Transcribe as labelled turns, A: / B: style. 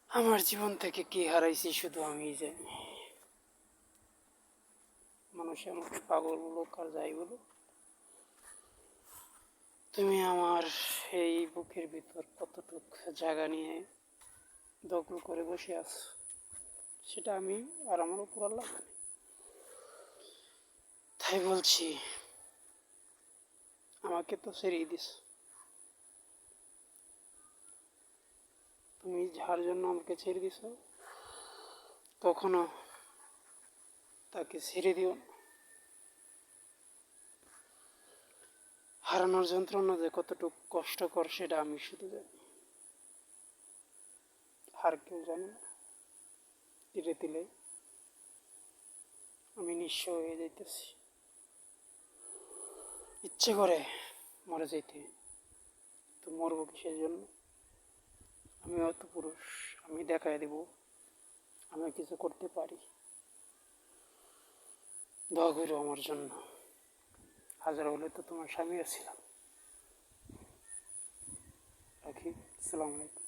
A: আমার জীবন থেকে কি হারাইছি শুধু আমিই জানি। মানুষ আমাকে পাগল বলুক আর যাই বলুক, তুমি আমার এই বুকের ভিতর কতটুক জায়গা নিয়ে দখল করে বসে আছো, সেটা আমি আর আমার উপর আল্লাহ জানে। তাই বলছি, আমাকে তো ছেড়েই দিস। তুমি যার জন্য আমাকে ছেড়ে দিছ, কখনো তাকে ছেড়ে দিও না। হারানোর যন্ত্রণা যে কতটুকু কষ্টকর সেটা আমি শুধু জানি, আর কেউ জানে না। ধীরে ধীরে আমি নিঃস্ব হয়ে যাইতেছি। ইচ্ছে করে মরে যাইতে, তো মরবো কিসের জন্য? আমি অত পুরুষ, আমি দেখাই দেব আমি কিছু করতে পারি। দোয়া করো আমার জন্য। হাজার হলে তো তোমার স্বামী ছিলাম। রাখি। আসসালামু আলাইকুম।